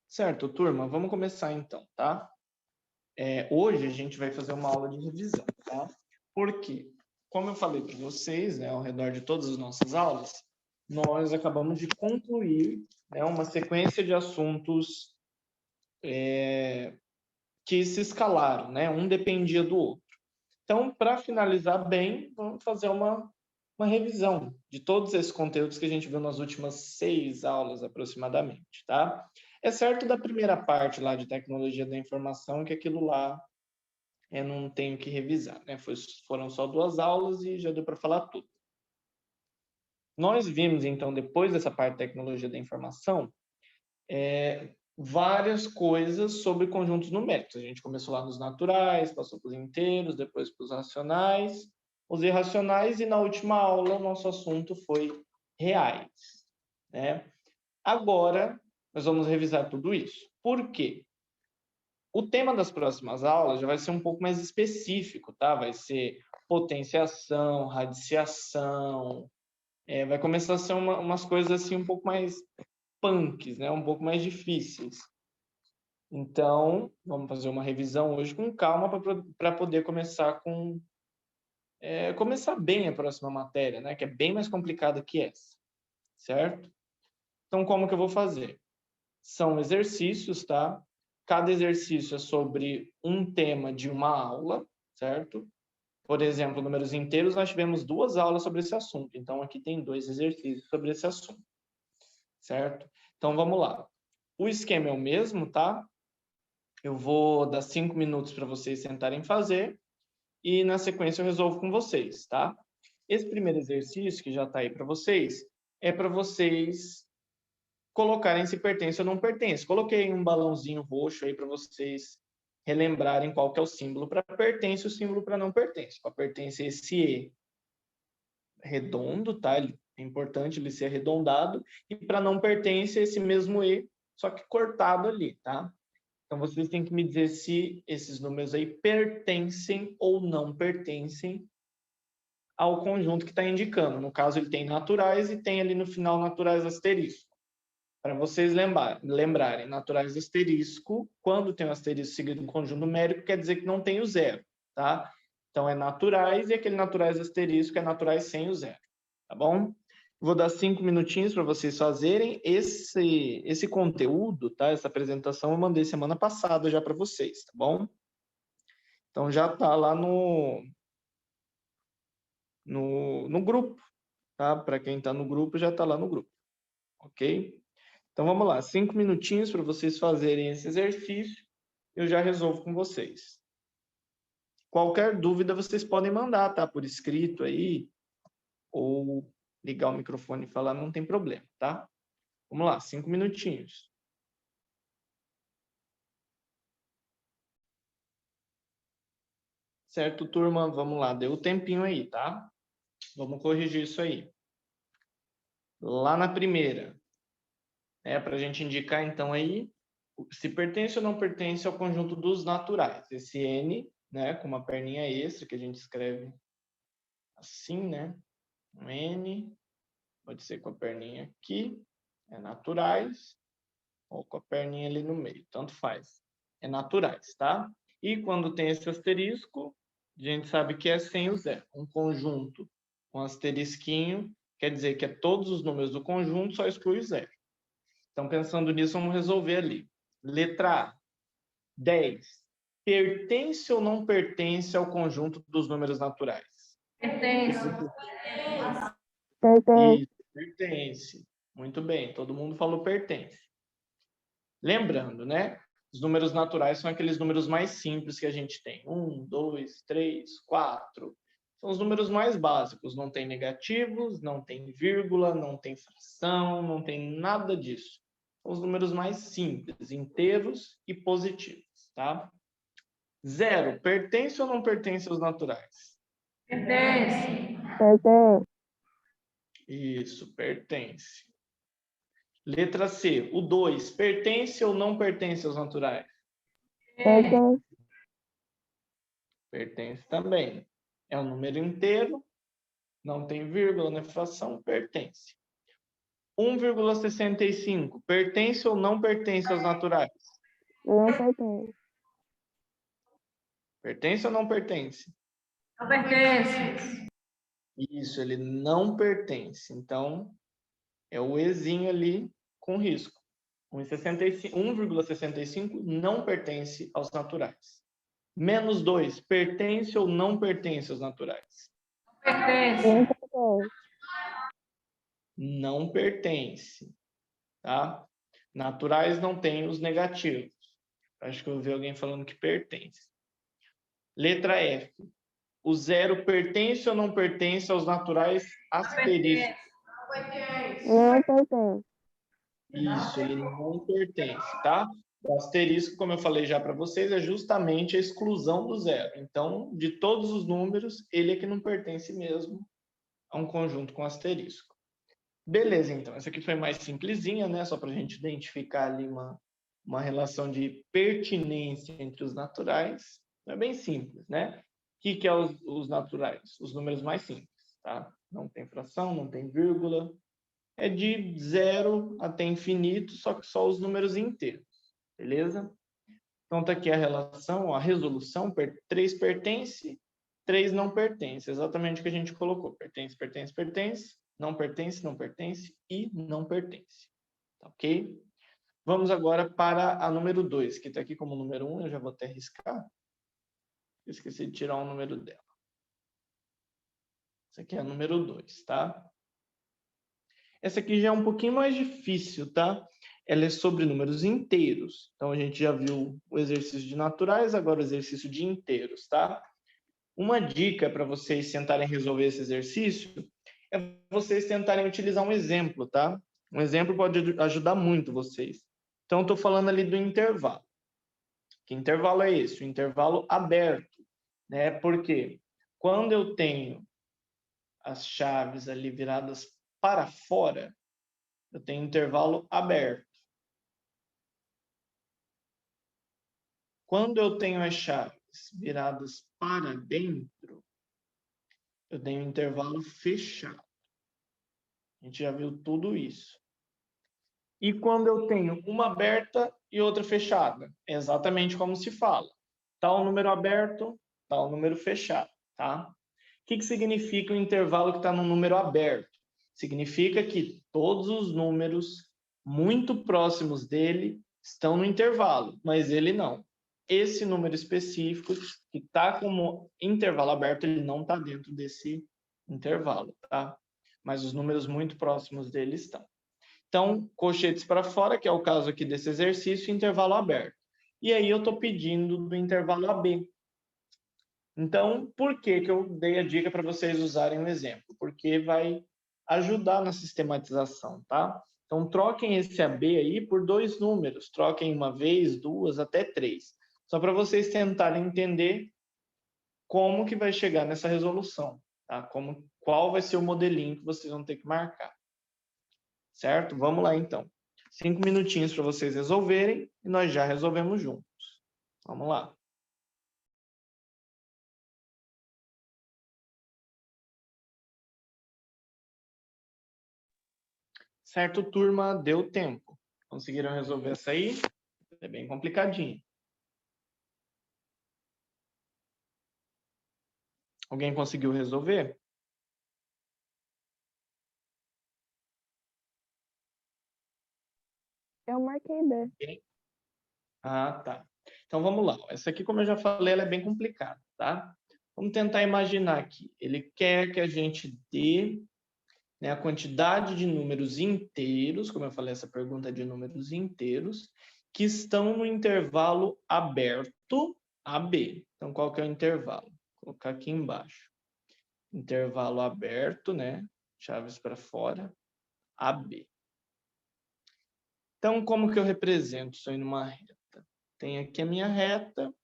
Certo, turma, vamos começar então, tá? Hoje a gente vai fazer uma aula de revisão, tá? Porque, como eu falei para vocês, né, ao redor de todas as nossas aulas, nós acabamos de concluir, né, uma sequência de assuntos que se escalaram, né? Um dependia do outro. Então, para finalizar bem, vamos fazer uma revisão de todos esses conteúdos que a gente viu nas últimas 6 aulas aproximadamente, tá? Exceto da primeira parte lá de tecnologia da informação, que aquilo lá eu não tenho que revisar, né? Foram só 2 aulas e já deu para falar tudo. Nós vimos, então, depois dessa parte de tecnologia da informação, várias coisas sobre conjuntos numéricos. A gente começou lá nos naturais, passou para os inteiros, depois para os racionais, os irracionais, e na última aula o nosso assunto foi reais, né? Agora, nós vamos revisar tudo isso. Por quê? O tema das próximas aulas já vai ser um pouco mais específico, tá? Vai ser potenciação, radiciação, vai começar a ser umas coisas assim um pouco mais punks, né? Um pouco mais difíceis. Então, vamos fazer uma revisão hoje com calma para poder começar começar bem a próxima matéria, né? Que é bem mais complicada que essa, certo? Então, como que eu vou fazer? São exercícios, tá? Cada exercício é sobre um tema de uma aula, certo? Por exemplo, números inteiros, nós tivemos 2 aulas sobre esse assunto. Então, aqui tem 2 exercícios sobre esse assunto, certo? Então, vamos lá. O esquema é o mesmo, tá? Eu vou dar 5 minutos para vocês tentarem fazer e, na sequência, eu resolvo com vocês, tá? Esse primeiro exercício, que já está aí para vocês, é para vocês colocarem se pertence ou não pertence. Coloquei um balãozinho roxo aí para vocês relembrarem qual que é o símbolo para pertence e o símbolo para não pertence. Para pertence esse E redondo, tá? É importante ele ser arredondado. E para não pertence esse mesmo E, só que cortado ali, tá? Então, vocês têm que me dizer se esses números aí pertencem ou não pertencem ao conjunto que está indicando. No caso, ele tem naturais e tem ali no final naturais asterisco. Para vocês lembrarem, naturais asterisco, quando tem um asterisco seguido de um conjunto numérico, quer dizer que não tem o zero, tá? Então, é naturais e aquele naturais asterisco é naturais sem o zero, tá bom? Vou dar 5 minutinhos para vocês fazerem esse conteúdo, tá? Essa apresentação eu mandei semana passada já para vocês, tá bom? Então, já está lá no grupo, tá? Para quem está no grupo, já está lá no grupo, ok? Então, vamos lá, 5 minutinhos para vocês fazerem esse exercício. Eu já resolvo com vocês. Qualquer dúvida, vocês podem mandar, tá? Por escrito aí, ou ligar o microfone e falar, não tem problema, tá? Vamos lá, 5 minutinhos. Certo, turma? Vamos lá, deu o tempinho aí, tá? Vamos corrigir isso aí. Lá na primeira, para a gente indicar, então, aí, se pertence ou não pertence ao conjunto dos naturais. Esse N, né, com uma perninha extra, que a gente escreve assim, né? Um N, pode ser com a perninha aqui, naturais, ou com a perninha ali no meio, tanto faz. É naturais, tá? E quando tem esse asterisco, a gente sabe que é sem o zero. Um conjunto com asterisquinho quer dizer que é todos os números do conjunto, só exclui o zero. Então, pensando nisso, vamos resolver ali. Letra A, 10. Pertence ou não pertence ao conjunto dos números naturais? Pertence. Isso, pertence. Muito bem, todo mundo falou pertence. Lembrando, né? Os números naturais são aqueles números mais simples que a gente tem. 1, 2, 3, 4. São os números mais básicos. Não tem negativos, não tem vírgula, não tem fração, não tem nada disso. São os números mais simples, inteiros e positivos, tá? 0, pertence ou não pertence aos naturais? Pertence. Isso, pertence. Letra C, o 2, pertence ou não pertence aos naturais? Pertence também. É um número inteiro, não tem vírgula, não é fração, pertence. 1,65 pertence ou não pertence aos naturais? Não pertence. Pertence ou não pertence? Não pertence. Isso, ele não pertence. Então, é o Ezinho ali com risco. 1,65 não pertence aos naturais. Menos 2, pertence ou não pertence aos naturais? Pertence. Não pertence. Não pertence, tá? Naturais não tem os negativos. Acho que eu ouvi alguém falando que pertence. Letra F. O zero pertence ou não pertence aos naturais asterisco? Não pertence. Isso, ele não pertence, tá? O asterisco, como eu falei já para vocês, é justamente a exclusão do zero. Então, de todos os números, ele é que não pertence mesmo a um conjunto com asterisco. Beleza, então. Essa aqui foi mais simplesinha, né? Só para a gente identificar ali uma relação de pertinência entre os naturais. É bem simples, né? O que é os naturais? Os números mais simples, tá? Não tem fração, não tem vírgula. É de 0 até infinito, só que só os números inteiros, beleza? Então tá aqui a relação, a resolução, 3 pertence, 3 não pertence, exatamente o que a gente colocou. Pertence, pertence, pertence, não pertence, não pertence e não pertence. Tá ok? Vamos agora para a número 2, que está aqui como número 1, eu já vou até riscar. Esqueci de tirar o número dela. Essa aqui é a número 2, tá? Essa aqui já é um pouquinho mais difícil, tá? Ela é sobre números inteiros. Então, a gente já viu o exercício de naturais, agora o exercício de inteiros, tá? Uma dica para vocês tentarem resolver esse exercício é vocês tentarem utilizar um exemplo, tá? Um exemplo pode ajudar muito vocês. Então, estou falando ali do intervalo. Que intervalo é esse? O intervalo aberto, né? Porque quando eu tenho as chaves ali viradas para fora, eu tenho intervalo aberto. Quando eu tenho as chaves viradas para dentro, eu tenho intervalo fechado. A gente já viu tudo isso. E quando eu tenho uma aberta e outra fechada, é exatamente como se fala. Tal número aberto, tal número fechado, tá? O que significa o intervalo que está no número aberto? Significa que todos os números muito próximos dele estão no intervalo, mas ele não. Esse número específico que está como intervalo aberto, ele não está dentro desse intervalo, tá? Mas os números muito próximos dele estão. Então, colchetes para fora, que é o caso aqui desse exercício, intervalo aberto. E aí eu estou pedindo do intervalo AB. Então, por que eu dei a dica para vocês usarem um exemplo? Porque vai ajudar na sistematização, tá? Então, troquem esse AB aí por 2 números. Troquem uma vez, 2, até 3. Só para vocês tentarem entender como que vai chegar nessa resolução, tá? Qual vai ser o modelinho que vocês vão ter que marcar. Certo? Vamos lá, então. 5 minutinhos para vocês resolverem e nós já resolvemos juntos. Vamos lá. Certo, turma? Deu tempo. Conseguiram resolver essa aí? É bem complicadinho. Alguém conseguiu resolver? Eu marquei B. Ah, tá. Então vamos lá. Essa aqui, como eu já falei, ela é bem complicada, tá? Vamos tentar imaginar aqui. Ele quer que a gente dê, né, a quantidade de números inteiros, como eu falei, essa pergunta é de números inteiros, que estão no intervalo aberto AB. Então, qual que é o intervalo? Vou colocar aqui embaixo. Intervalo aberto, né? Chaves para fora, AB. Então, como que eu represento isso aí numa reta? Tem aqui a minha reta,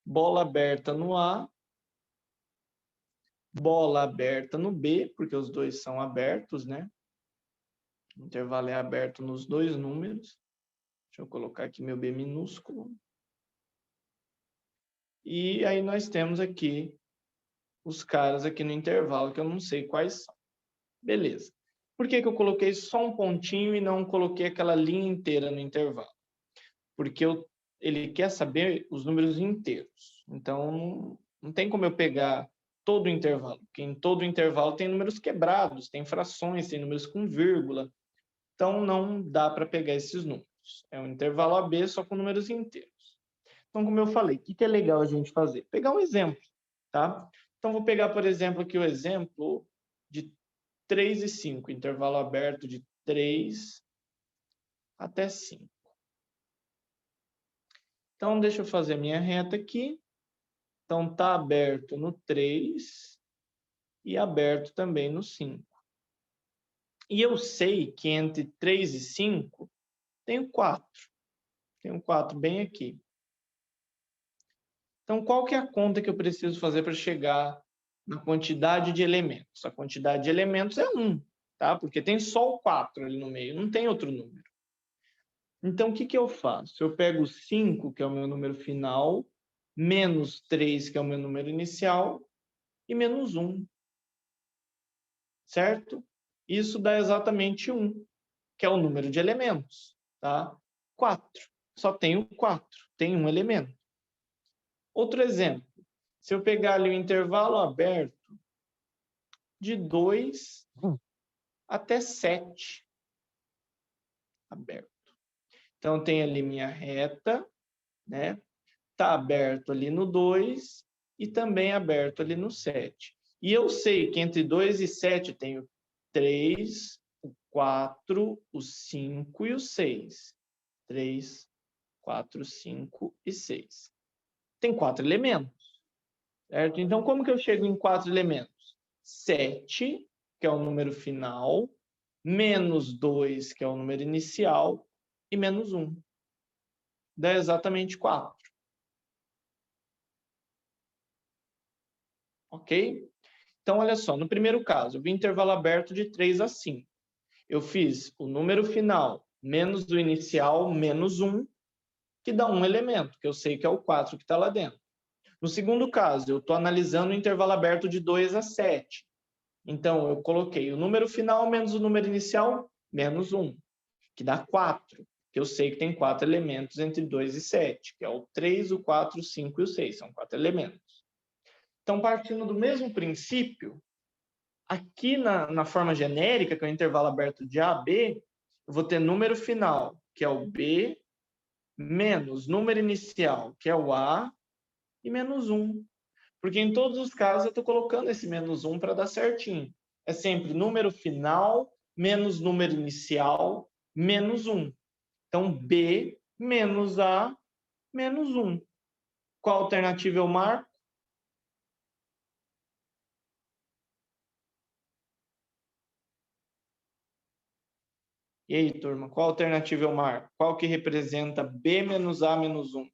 bola aberta no A, bola aberta no B, porque os dois são abertos, né? O intervalo é aberto nos dois números. Deixa eu colocar aqui meu B minúsculo. E aí nós temos aqui os caras aqui no intervalo, que eu não sei quais são. Beleza. Por que que eu coloquei só um pontinho e não coloquei aquela linha inteira no intervalo? Porque ele quer saber os números inteiros. Então, não tem como eu pegar todo o intervalo, porque em todo o intervalo tem números quebrados, tem frações, tem números com vírgula. Então, não dá para pegar esses números. É um intervalo AB só com números inteiros. Então, como eu falei, o que é legal a gente fazer? Pegar um exemplo, tá? Então, vou pegar, por exemplo, aqui o exemplo de 3 e 5, intervalo aberto de 3 até 5. Então, deixa eu fazer a minha reta aqui. Então, está aberto no 3 e aberto também no 5. E eu sei que entre 3 e 5 tem o 4. Tem um 4 bem aqui. Então, qual que é a conta que eu preciso fazer para chegar na quantidade de elementos? A quantidade de elementos é 1, tá? Porque tem só o 4 ali no meio, não tem outro número. Então, o que que eu faço? Eu pego 5, que é o meu número final, menos 3, que é o meu número inicial, e menos 1. Certo? Isso dá exatamente 1, que é o número de elementos, tá? 4. Só tenho 4, tem um elemento. Outro exemplo, se eu pegar ali o intervalo aberto de 2 até 7, aberto. Então, tem ali minha reta, né? Tá aberto ali no 2 e também aberto ali no 7. E eu sei que entre 2 e 7 tem o 3, o 4, o 5 e o 6. 3, 4, 5 e 6. Tem 4 elementos, certo? Então, como que eu chego em 4 elementos? 7, que é o número final, menos 2, que é o número inicial, e menos 1. Dá exatamente 4. Ok? Então, olha só, no primeiro caso, eu vi intervalo aberto de 3 a 5. Eu fiz o número final menos o inicial, menos 1, que dá um elemento, que eu sei que é o 4 que está lá dentro. No segundo caso, eu estou analisando o intervalo aberto de 2 a 7. Então, eu coloquei o número final menos o número inicial, menos 1, que dá 4, que eu sei que tem 4 elementos entre 2 e 7, que é o 3, o 4, o 5 e o 6, são 4 elementos. Então, partindo do mesmo princípio, aqui na forma genérica, que é o intervalo aberto de A a B, eu vou ter número final, que é o B, menos número inicial, que é o A, e menos 1. Porque em todos os casos eu estou colocando esse menos 1 para dar certinho. É sempre número final menos número inicial menos 1. Então, B menos A menos 1. Qual alternativa eu marco? E aí, turma, qual alternativa eu marco? Qual que representa B menos A menos 1?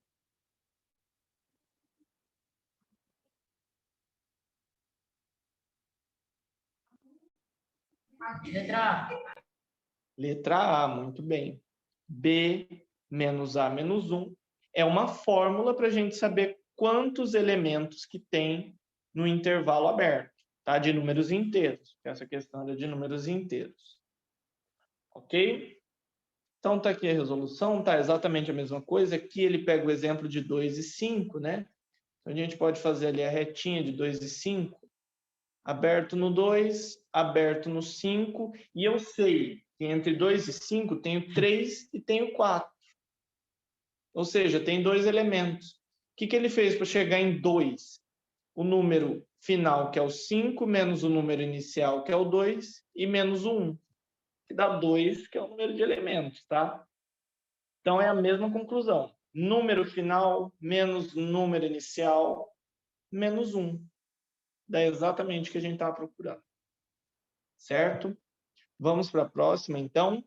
Letra A. Letra A, muito bem. B menos A menos 1 é uma fórmula para a gente saber quantos elementos que tem no intervalo aberto, tá? De números inteiros. Essa questão é de números inteiros. Ok? Então, tá aqui a resolução, tá exatamente a mesma coisa. Aqui ele pega o exemplo de 2 e 5, né? Então, a gente pode fazer ali a retinha de 2 e 5, aberto no 2, aberto no 5, e eu sei que entre 2 e 5 tenho 3 e tenho 4. Ou seja, tem 2 elementos. O que ele fez para chegar em 2? O número final, que é o 5, menos o número inicial, que é o 2, e menos o 1, que dá 2, que é o número de elementos, tá? Então, é a mesma conclusão. Número final menos número inicial menos 1. Dá exatamente o que a gente estava procurando. Certo? Vamos para a próxima, então.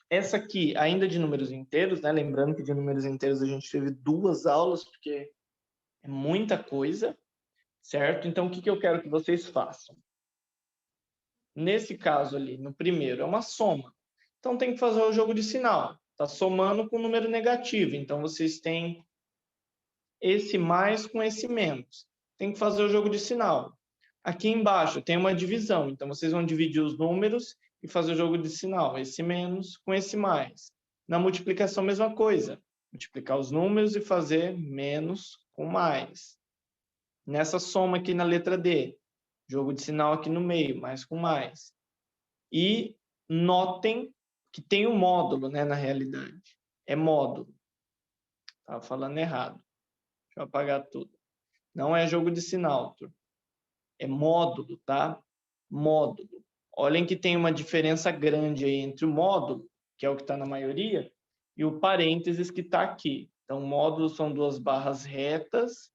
Essa aqui, ainda de números inteiros, né? Lembrando que de números inteiros a gente teve 2 aulas, porque é muita coisa, certo? Então, o que eu quero que vocês façam? Nesse caso ali, no primeiro, é uma soma. Então, tem que fazer o jogo de sinal. Está somando com número negativo. Então, vocês têm esse mais com esse menos. Tem que fazer o jogo de sinal. Aqui embaixo tem uma divisão, então vocês vão dividir os números e fazer o jogo de sinal, esse menos com esse mais. Na multiplicação, mesma coisa, multiplicar os números e fazer menos com mais. Nessa soma aqui na letra D, jogo de sinal aqui no meio, mais com mais. E notem que tem um módulo, né, na realidade. É módulo. Estava falando errado. Deixa eu apagar tudo. Não é jogo de sinal, turma. É módulo, tá? Módulo. Olhem que tem uma diferença grande aí entre o módulo, que é o que está na maioria, e o parênteses que está aqui. Então, módulo são duas barras retas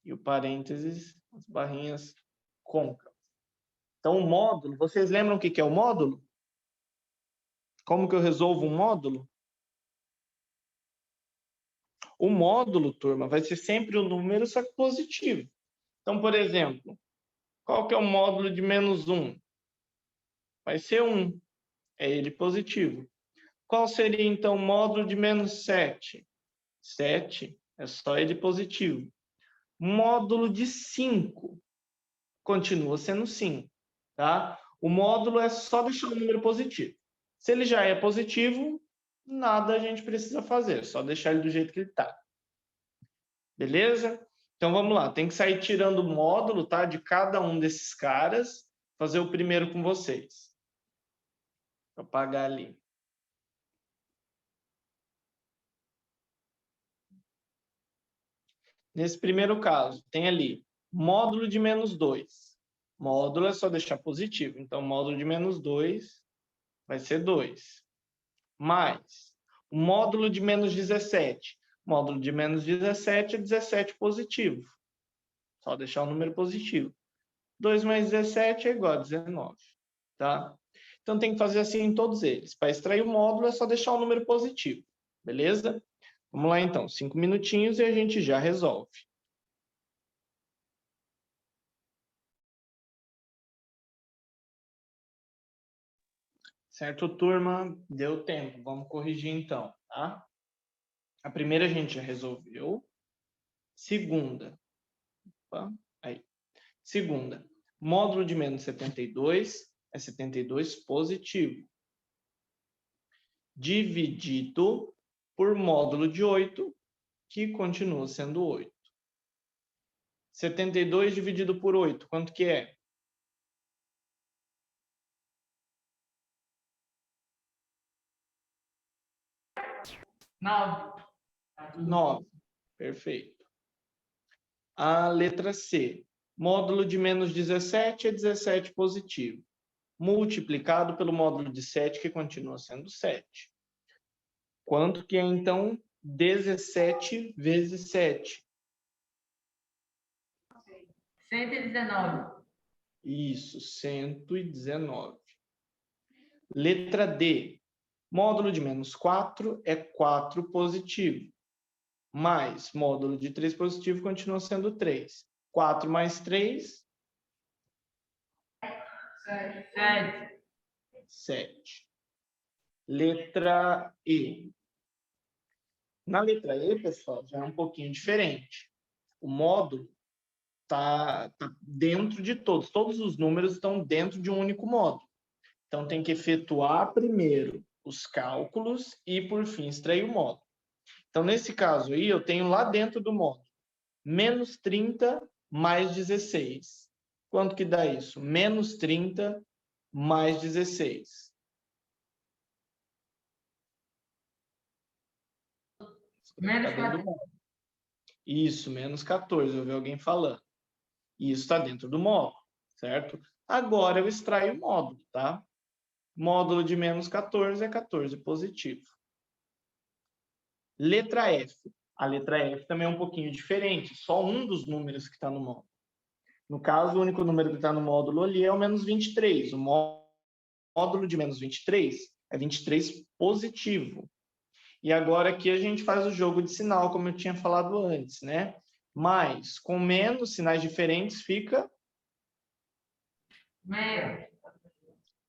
e o parênteses, as barrinhas côncavas. Então, o módulo, vocês lembram o que é o módulo? Como que eu resolvo um módulo? O módulo, turma, vai ser sempre o número, só que positivo. Então, por exemplo, qual que é o módulo de menos 1? Vai ser 1. É ele positivo. Qual seria, então, o módulo de menos 7? 7 é só ele positivo. Módulo de 5 continua sendo 5. Tá? O módulo é só deixar o número positivo. Se ele já é positivo, nada a gente precisa fazer, só deixar ele do jeito que ele está. Beleza? Então vamos lá, tem que sair tirando o módulo, tá, de cada um desses caras, fazer o primeiro com vocês. Vou apagar ali. Nesse primeiro caso, tem ali módulo de menos 2. Módulo é só deixar positivo, então módulo de menos 2 vai ser 2. Mais o módulo de menos 17. Módulo de menos 17 é 17 positivo. Só deixar o número positivo. 2 mais 17 é igual a 19. Tá? Então, tem que fazer assim em todos eles. Para extrair o módulo, é só deixar o número positivo. Beleza? Vamos lá, então. 5 minutinhos e a gente já resolve. Certo, turma? Deu tempo. Vamos corrigir, então. Tá? A primeira a gente já resolveu. Segunda. Opa, aí. Segunda. Módulo de menos 72 é 72 positivo. Dividido por módulo de 8, que continua sendo 8. 72 dividido por 8, quanto que é? 9. 9. Perfeito. A letra C. Módulo de menos 17 é 17 positivo. Multiplicado pelo módulo de 7, que continua sendo 7. Quanto que é, então, 17 vezes 7? 119. Isso, 119. Letra D. Módulo de menos 4 é 4 positivo. Mais módulo de 3 positivo continua sendo 3. 4 mais 3? 7. 7. Letra E. Na letra E, pessoal, já é um pouquinho diferente. O módulo está dentro de todos. Todos os números estão dentro de um único módulo. Então, tem que efetuar primeiro os cálculos e, por fim, extrair o módulo. Então, nesse caso aí, eu tenho lá dentro do módulo menos 30 mais 16. Quanto que dá isso? Menos 30 mais 16. Menos Tá dentro do módulo. Isso, menos 14, eu vi alguém falando. Isso está dentro do módulo, certo? Agora eu extraio o módulo, tá? Módulo de menos 14 é 14 positivo. Letra F. A letra F também é um pouquinho diferente, só um dos números que está no módulo. No caso, o único número que está no módulo ali é o menos 23. O módulo de menos 23 é 23 positivo. E agora aqui a gente faz o jogo de sinal, como eu tinha falado antes, né? Mas, com menos sinais diferentes, fica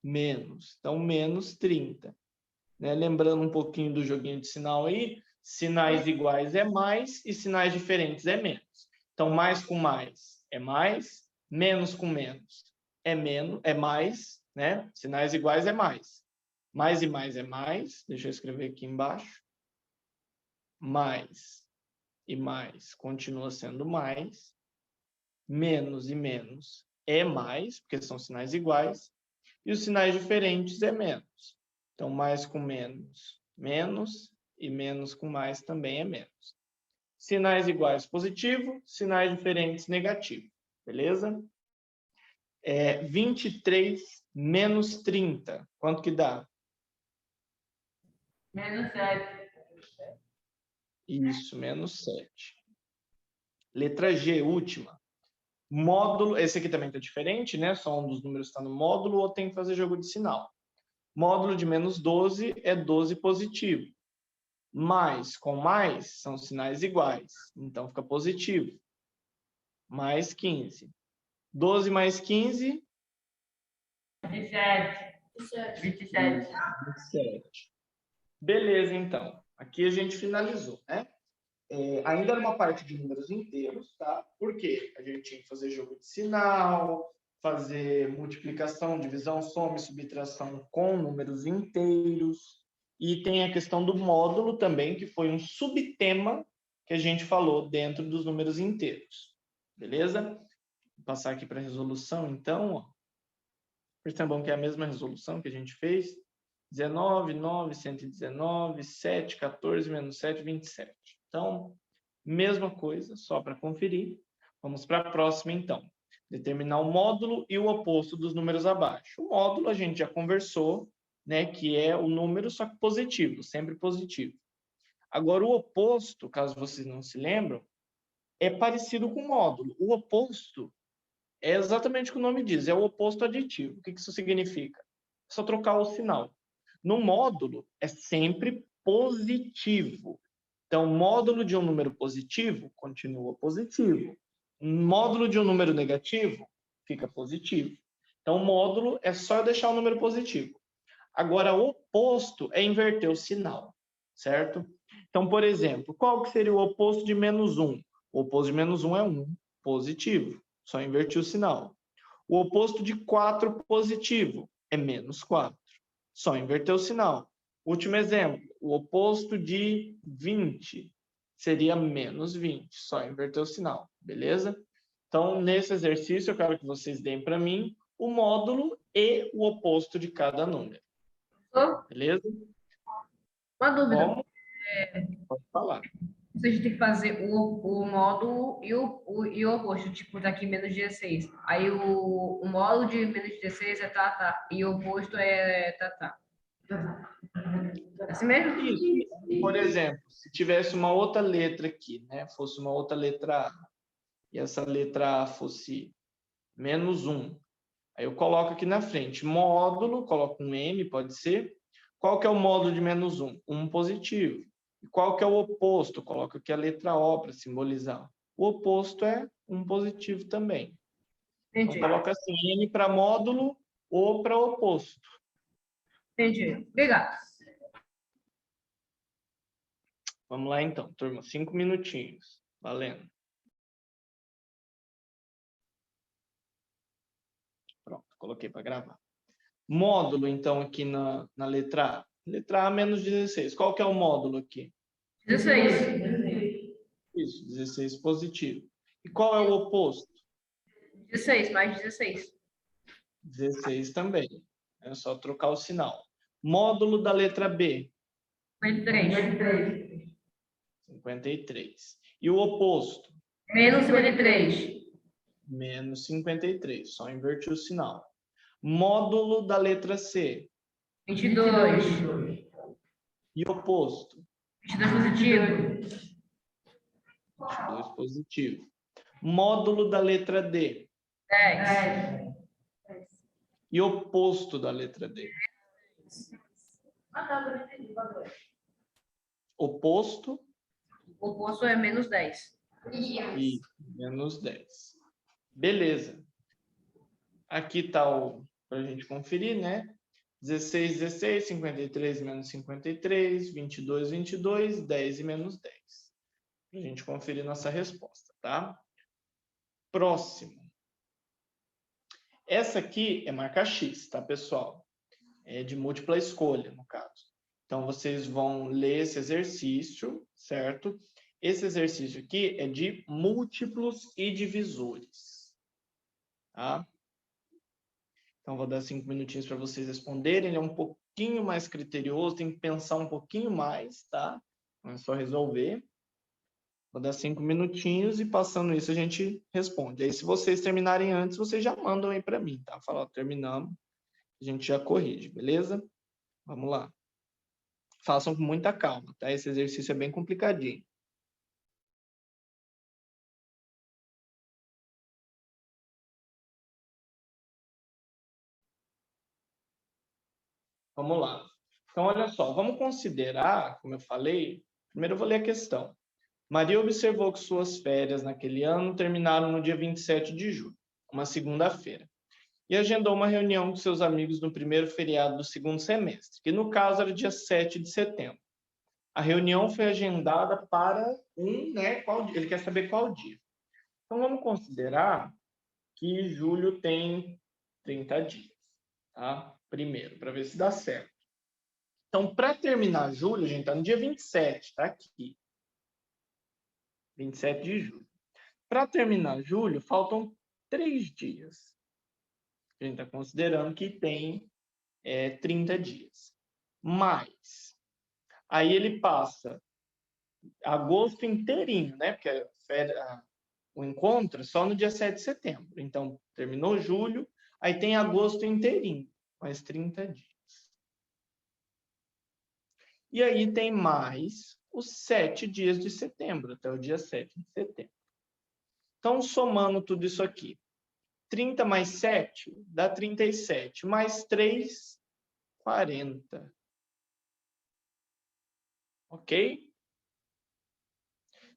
menos. Então, menos 30. Né? Lembrando um pouquinho do joguinho de sinal aí, sinais iguais é mais e sinais diferentes é menos. Então, mais com mais é mais, Menos com menos é mais, né? Sinais iguais é mais. Mais e mais é mais. Deixa eu escrever aqui embaixo. Mais e mais continua sendo mais. Menos e menos é mais, porque são sinais iguais. E os sinais diferentes é menos. Então, mais com menos, menos. E menos com mais também é menos. Sinais iguais, positivo. Sinais diferentes, negativo. Beleza? 23 menos 30. Quanto que dá? Menos 7. Isso, menos 7. Letra G, última. Módulo, esse aqui também está diferente, né? Só um dos números está no módulo ou tem que fazer jogo de sinal. Módulo de menos 12 é 12 positivo. Mais com mais são sinais iguais, então fica positivo. Mais 15. 12 mais 15? 27. 27. 27. Beleza, então. Aqui a gente finalizou, né? Ainda era uma parte de números inteiros, tá? Por quê? A gente tinha que fazer jogo de sinal, fazer multiplicação, divisão, soma e subtração com números inteiros. E tem a questão do módulo também, que foi um subtema que a gente falou dentro dos números inteiros. Beleza? Vou passar aqui para a resolução, então. Ó. Percebam que é a mesma resolução que a gente fez. 19, 9, 119, 7, 14, menos 7, 27. Então, mesma coisa, só para conferir. Vamos para a próxima, então. Determinar o módulo e o oposto dos números abaixo. O módulo a gente já conversou, né, que é o número, só que positivo, sempre positivo. Agora, o oposto, caso vocês não se lembram, é parecido com o módulo. O oposto é exatamente o que o nome diz, é o oposto aditivo. O que isso significa? É só trocar o sinal. No módulo, é sempre positivo. Então, módulo de um número positivo continua positivo. Módulo de um número negativo fica positivo. Então, módulo é só deixar o número positivo. Agora, o oposto é inverter o sinal, certo? Então, por exemplo, qual que seria o oposto de menos 1? O oposto de menos 1 é 1, positivo. Só invertir o sinal. O oposto de 4 positivo é menos 4. Só inverter o sinal. Último exemplo, o oposto de 20 seria menos 20. Só inverter o sinal, beleza? Então, nesse exercício, eu quero que vocês deem para mim o módulo e o oposto de cada número. Beleza? Uma dúvida. Bom, pode falar. A gente tem que fazer o módulo e o oposto, tipo, daqui menos 16. Aí o módulo de menos 16 é tá. E o oposto é tá. Assim mesmo? Isso. Por exemplo, se tivesse uma outra letra aqui, né? Fosse uma outra letra A, e essa letra A fosse menos 1. Aí eu coloco aqui na frente, módulo, coloco um M, pode ser. Qual que é o módulo de menos 1? 1 positivo. E qual que é o oposto? Coloco aqui a letra O para simbolizar. O oposto é 1 positivo também. Entendi. Então, coloca assim, N para módulo, O para oposto. Entendi. Obrigado. Vamos lá, então, turma. 5 minutinhos. Valendo. Pronto, coloquei para gravar. Módulo, então, aqui na letra A. Letra A, menos 16. Qual que é o módulo aqui? 16. Isso, 16 positivo. E qual é o oposto? 16, mais 16. 16 também. É só trocar o sinal. Módulo da letra B? 53. 53. E o oposto? Menos 53. Menos 53. Só invertir o sinal. Módulo da letra C? 22. E oposto? 22 positivo. 22 positivo. Módulo da letra D? 10. E oposto da letra D? Oposto? O oposto é menos 10. E menos 10. Beleza. Aqui está para a gente conferir, né? 16, 16, 53 menos 53, 22, 22, 10 e menos 10. Para a gente conferir nossa resposta, tá? Próximo. Essa aqui é marca X, tá, pessoal? É de múltipla escolha, no caso. Então, vocês vão ler esse exercício, certo? Esse exercício aqui é de múltiplos e divisores, tá? Então, vou dar 5 minutinhos para vocês responderem. Ele é um pouquinho mais criterioso, tem que pensar um pouquinho mais, tá? Não é só resolver. Vou dar 5 minutinhos e passando isso a gente responde. Aí, se vocês terminarem antes, vocês já mandam aí para mim, tá? Fala, ó, terminamos, a gente já corrige, beleza? Vamos lá. Façam com muita calma, tá? Esse exercício é bem complicadinho. Vamos lá. Então, olha só, vamos considerar, como eu falei, primeiro eu vou ler a questão. Maria observou que suas férias naquele ano terminaram no dia 27 de julho, uma segunda-feira, e agendou uma reunião com seus amigos no primeiro feriado do segundo semestre, que no caso era dia 7 de setembro. A reunião foi agendada para qual dia? Ele quer saber qual dia. Então, vamos considerar que julho tem 30 dias, tá? Primeiro, para ver se dá certo. Então, para terminar julho, a gente está no dia 27, tá aqui. 27 de julho. Para terminar julho, faltam 3 dias. A gente está considerando que tem 30 dias. Mas, aí ele passa agosto inteirinho, né? Porque o encontro é só no dia 7 de setembro. Então, terminou julho, aí tem agosto inteirinho, mais 30 dias. E aí tem mais os 7 dias de setembro, até o dia 7 de setembro. Então, somando tudo isso aqui, 30 mais 7 dá 37, mais 3, 40. Ok?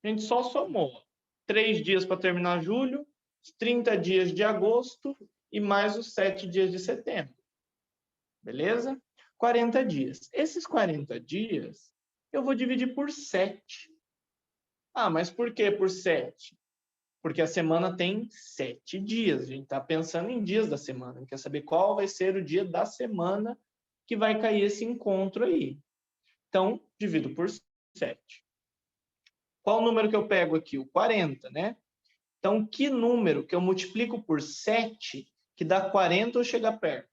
A gente só somou 3 dias para terminar julho, 30 dias de agosto e mais os 7 dias de setembro. Beleza? 40 dias. Esses 40 dias eu vou dividir por 7. Ah, mas por que por 7? Porque a semana tem 7 dias. A gente está pensando em dias da semana. A gente quer saber qual vai ser o dia da semana que vai cair esse encontro aí. Então, divido por 7. Qual o número que eu pego aqui? O 40, né? Então, que número que eu multiplico por 7 que dá 40 ou chega perto?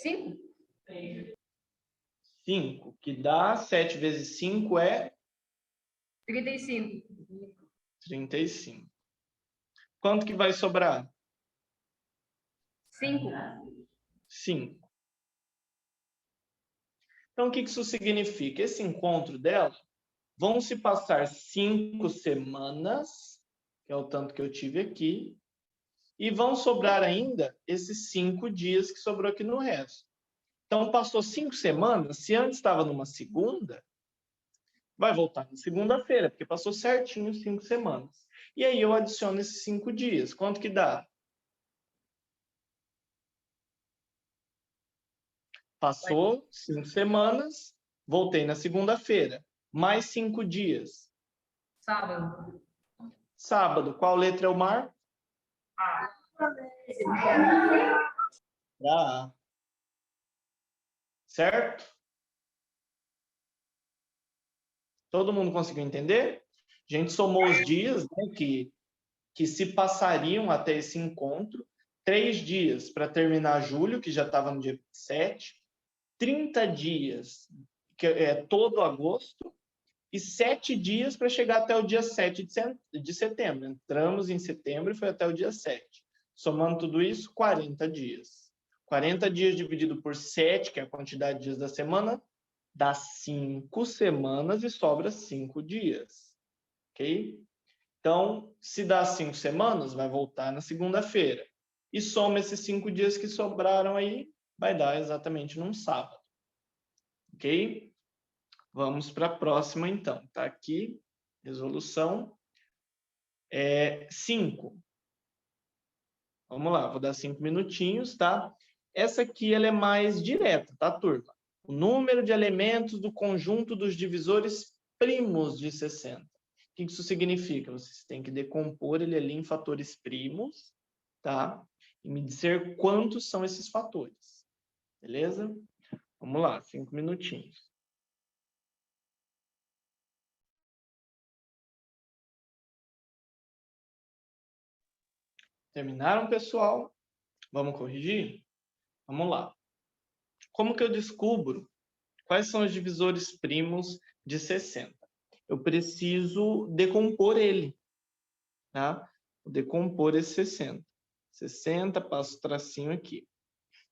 Cinco? 5, que dá 7 vezes 5 é 35. 35. Quanto que vai sobrar? 5. 5. Então, o que isso significa? Esse encontro dela vão se passar 5 semanas, que é o tanto que eu tive aqui, e vão sobrar ainda esses 5 dias que sobrou aqui no resto. Então, passou 5 semanas, se antes estava numa segunda, vai voltar na segunda-feira, porque passou certinho 5 semanas. E aí eu adiciono esses 5 dias. Quanto que dá? Passou 5 semanas, voltei na segunda-feira. Mais 5 dias. Sábado. Sábado, qual letra eu marco? A. A. Certo? Todo mundo conseguiu entender? A gente somou os dias, né, que se passariam até esse encontro. 3 dias para terminar julho, que já estava no dia 7. 30 dias, que é todo agosto. E 7 dias para chegar até o dia 7 de setembro. Entramos em setembro e foi até o dia 7. Somando tudo isso, 40 dias. 40 dias dividido por 7, que é a quantidade de dias da semana, dá 5 semanas e sobra 5 dias. Ok? Então, se dá 5 semanas, vai voltar na segunda-feira. E soma esses 5 dias que sobraram aí, vai dar exatamente num sábado. Ok? Vamos para a próxima, então. Está aqui, resolução 5. Vamos lá, vou dar 5 minutinhos, tá? Essa aqui ela é mais direta, tá, turma? O número de elementos do conjunto dos divisores primos de 60. que isso significa? Vocês têm que decompor ele ali em fatores primos, tá? E me dizer quantos são esses fatores. Beleza? Vamos lá, 5 minutinhos. Terminaram, pessoal? Vamos corrigir? Vamos lá. Como que eu descubro quais são os divisores primos de 60? Eu preciso decompor ele, tá? Vou decompor esse 60. 60, passo o tracinho aqui.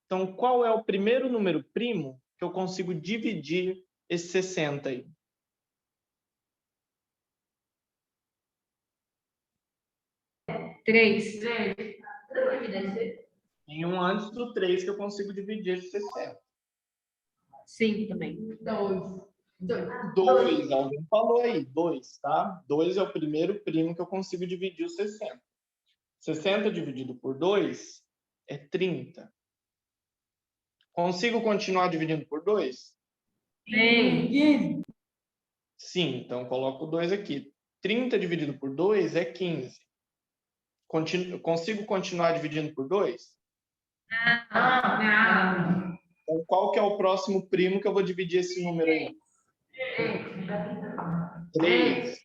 Então, qual é o primeiro número primo que eu consigo dividir esse 60 aí? Três. Tem um antes do 3 que eu consigo dividir esse 60. 5 também. 2, alguém falou aí, 2, tá? 2 é o primeiro primo que eu consigo dividir o 60. 60 dividido por 2 é 30. Consigo continuar dividindo por 2? Sim. Sim, então coloco o 2 aqui. 30 dividido por 2 é 15. Consigo continuar dividindo por 2? Não. Então, qual que é o próximo primo que eu vou dividir esse número aí? 3.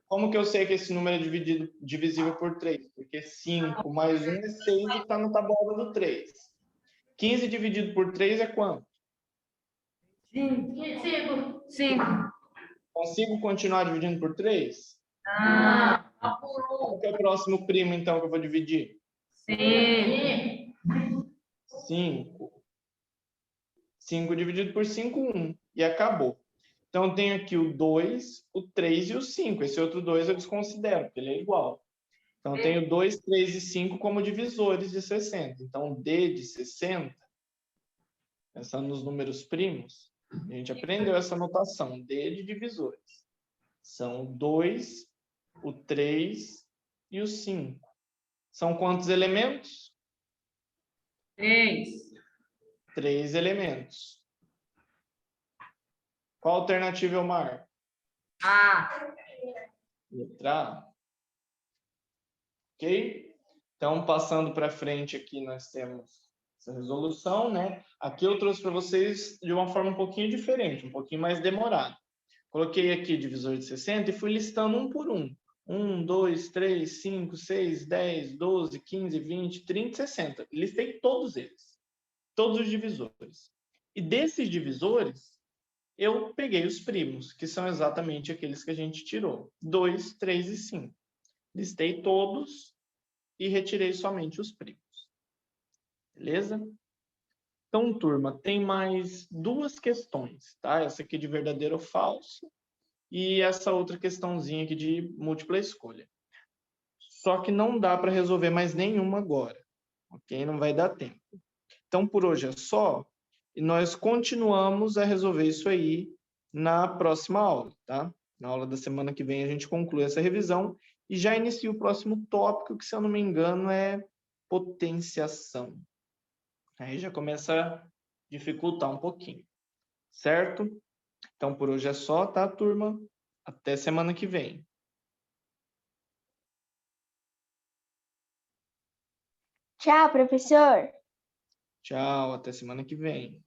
Como que eu sei que esse número é divisível por 3? Porque 5 mais 1 é 6 e está na tabuada do 3. 15 dividido por 3 é quanto? 5. Consigo continuar dividindo por 3? Qual que é o próximo primo, então, que eu vou dividir? 5. 5 dividido por 5, 1. E acabou. Então, eu tenho aqui o 2, o 3 e o 5. Esse outro 2 eu desconsidero, porque ele é igual. Então, eu tenho 2, 3 e 5 como divisores de 60. Então, D de 60, pensando nos números primos, a gente aprendeu essa notação, D de divisores. São 2, o 3 e o 5. São quantos elementos? 3. 3 elementos. Qual alternativa eu marco? A. Letra A. Ok? Então, passando para frente aqui, nós temos essa resolução, né? Aqui eu trouxe para vocês de uma forma um pouquinho diferente, um pouquinho mais demorada. Coloquei aqui divisor de 60 e fui listando um por um. 1, 2, 3, 5, 6, 10, 12, 15, 20, 30, 60. Listei todos eles. Todos os divisores. E desses divisores, eu peguei os primos, que são exatamente aqueles que a gente tirou. 2, 3 e 5. Listei todos e retirei somente os primos. Beleza? Então, turma, tem mais duas questões, tá? Essa aqui de verdadeiro ou falso e essa outra questãozinha aqui de múltipla escolha. Só que não dá para resolver mais nenhuma agora, ok? Não vai dar tempo. Então, por hoje é só e nós continuamos a resolver isso aí na próxima aula, tá? Na aula da semana que vem a gente conclui essa revisão e já inicia o próximo tópico, que se eu não me engano é potenciação. Aí já começa a dificultar um pouquinho, certo? Então, por hoje é só, tá, turma? Até semana que vem. Tchau, professor. Tchau, até semana que vem.